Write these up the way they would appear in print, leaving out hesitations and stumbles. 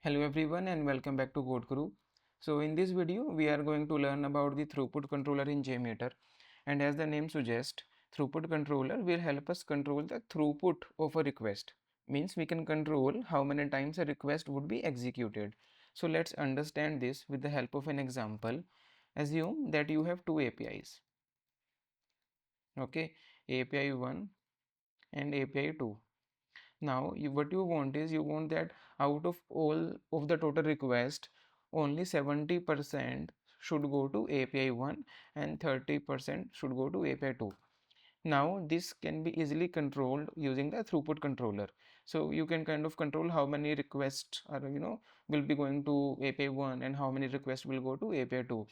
Hello everyone and welcome back to Codekru. So in this video we are going to learn about the throughput controller in JMeter, and as the name suggests, throughput controller will help us control the throughput of a request. Means we can control how many times a request would be executed. So let's understand this with the help of an example. Assume that you have two APIs. Okay, API 1 and API 2. Now what you want is you want that out of all of the total request, only 70% should go to API 1 and 30% should go to API 2. Now this can be easily controlled using the throughput controller. So you can kind of control how many requests are will be going to API 1 and how many requests will go to API 2.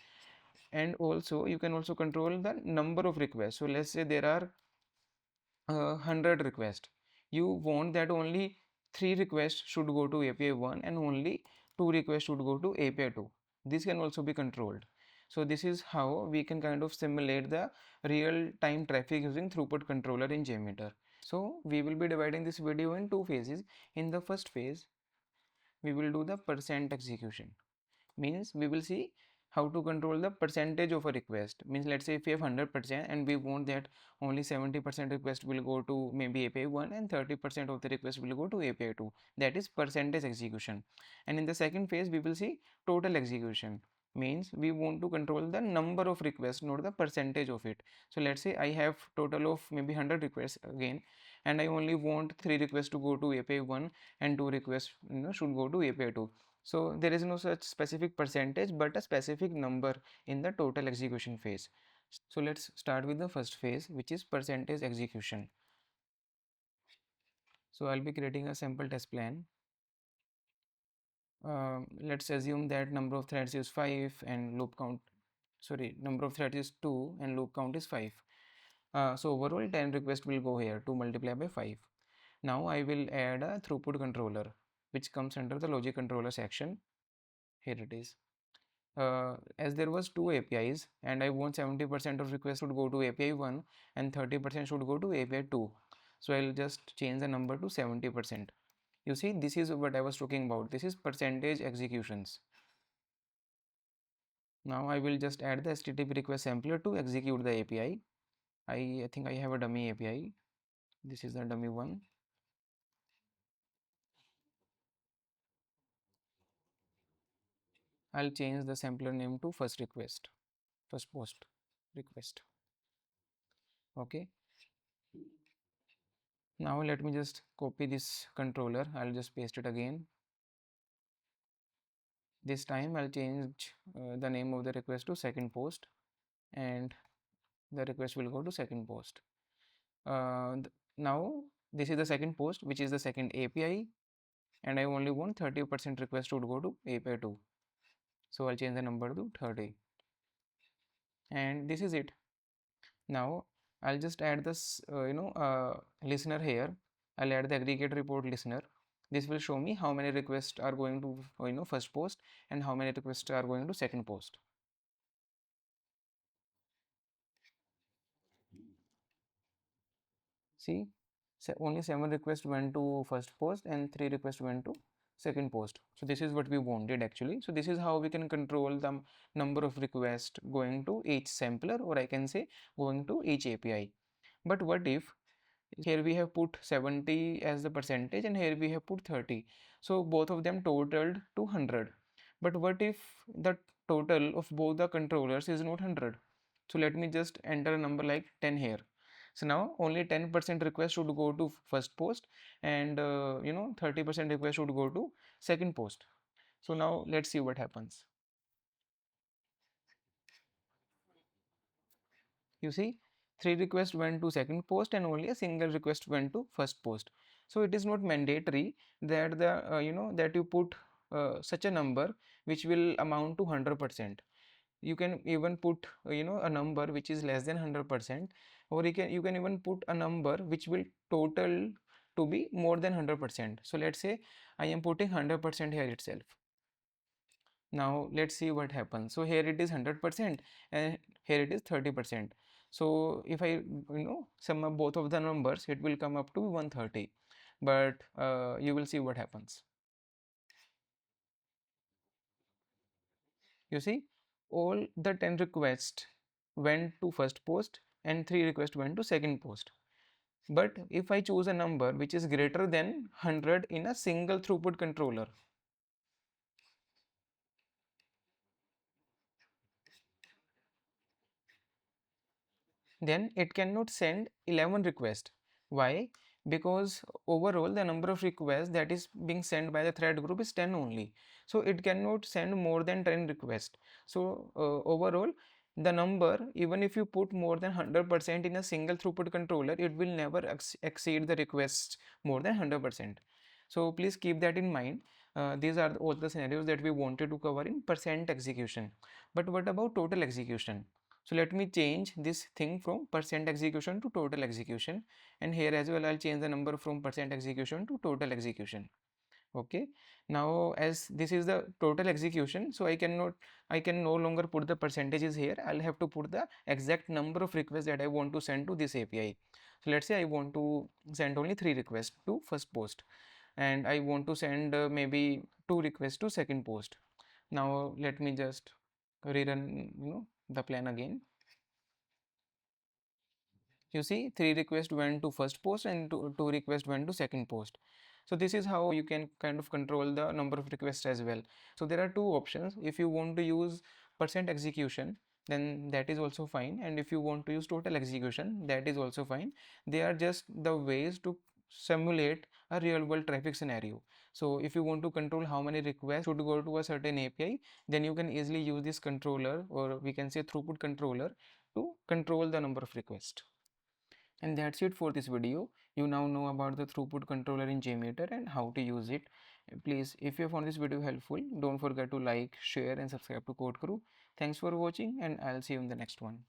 And also you can also control the number of requests. So let's say there are 100 requests. You want that only 3 requests should go to API 1 and only 2 requests should go to API 2. This can also be controlled. So this is how we can kind of simulate the real time traffic using throughput controller in JMeter. So we will be dividing this video in two phases. In the first phase we will do the percent execution. Means we will see how to control the percentage of a request. Means let's say if we have 100% and we want that only 70% request will go to maybe API 1 and 30% of the request will go to API 2. That is percentage execution. And in the second phase we will see total execution. Means we want to control the number of requests, not the percentage of it. So let's say I have total of maybe 100 requests again, and I only want 3 requests to go to API 1 and 2 requests should go to API 2. So there is no such specific percentage but a specific number in the total execution phase. So let's start with the first phase, which is percentage execution. So I'll be creating a simple test plan. Let's assume that number of threads is 5 and number of threads is 2 and loop count is 5. So overall 10 requests will go here to multiply by 5. Now I will add a throughput controller, which comes under the logic controller section. Here it is. As there was two APIs and I want 70% of requests should go to API 1 and 30% should go to API 2. So I'll just change the number to 70%. You see, this is what I was talking about. This is percentage executions. Now I will just add the HTTP request sampler to execute the API. I think I have a dummy API. This is the dummy one. I'll change the sampler name to first post request. Okay. Now let me just copy this controller. I'll just paste it again. This time I'll change the name of the request to second post, and the request will go to second post. Now this is the second post, which is the second API, and I only want 30% request would go to API 2. So I'll change the number to 30, and this is it. Now I'll just add this listener here. I'll add the aggregate report listener. This will show me how many requests are going to first post and how many requests are going to second post. See, only 7 requests went to first post and 3 requests went to second post. So this is what we wanted actually. So this is how we can control the number of requests going to each sampler, or I can say going to each API. But what if here we have put 70 as the percentage and here we have put 30. So both of them totaled to 100. But what if the total of both the controllers is not 100? So let me just enter a number like 10 here. So now only 10% request should go to first post and 30% request should go to second post. So now let's see what happens. You see, 3 requests went to second post and only a single request went to first post. So it is not mandatory that that you put such a number which will amount to 100%. You can even put a number which is less than 100%, or you can even put a number which will total to be more than 100%. So let's say I am putting 100% here itself. Now let's see what happens. So here it is 100% and here it is 30%. So if I sum up both of the numbers, it will come up to 130. But you will see what happens. You see, all the 10 requests went to first post and 3 requests went to second post. But if I choose a number which is greater than 100 in a single throughput controller, then it cannot send 11 requests. Why? Because overall the number of requests that is being sent by the thread group is 10 only. So it cannot send more than 10 requests. So overall the number, even if you put more than 100% in a single throughput controller, it will never exceed the requests more than 100%. So please keep that in mind. These are all the scenarios that we wanted to cover in percent execution. But what about total execution? So let me change this thing from percent execution to total execution, and here as well I'll change the number from percent execution to total execution. Okay, now as this is the total execution, so I can no longer put the percentages here. I'll have to put the exact number of requests that I want to send to this API. So let's say I want to send only 3 requests to first post, and I want to send maybe 2 requests to second post. Now let me just rerun the plan again. You see, 3 requests went to first post and 2 requests went to second post. So this is how you can kind of control the number of requests as well. So there are two options. If you want to use percent execution, then that is also fine, and if you want to use total execution, that is also fine. They are just the ways to simulate a real world traffic scenario. So if you want to control how many requests should go to a certain API, then you can easily use this controller, or we can say throughput controller, to control the number of requests. And that's it for this video. You now know about the throughput controller in JMeter and how to use it. Please, if you found this video helpful, don't forget to like, share and subscribe to Codekru. Thanks for watching, and I'll see you in the next one.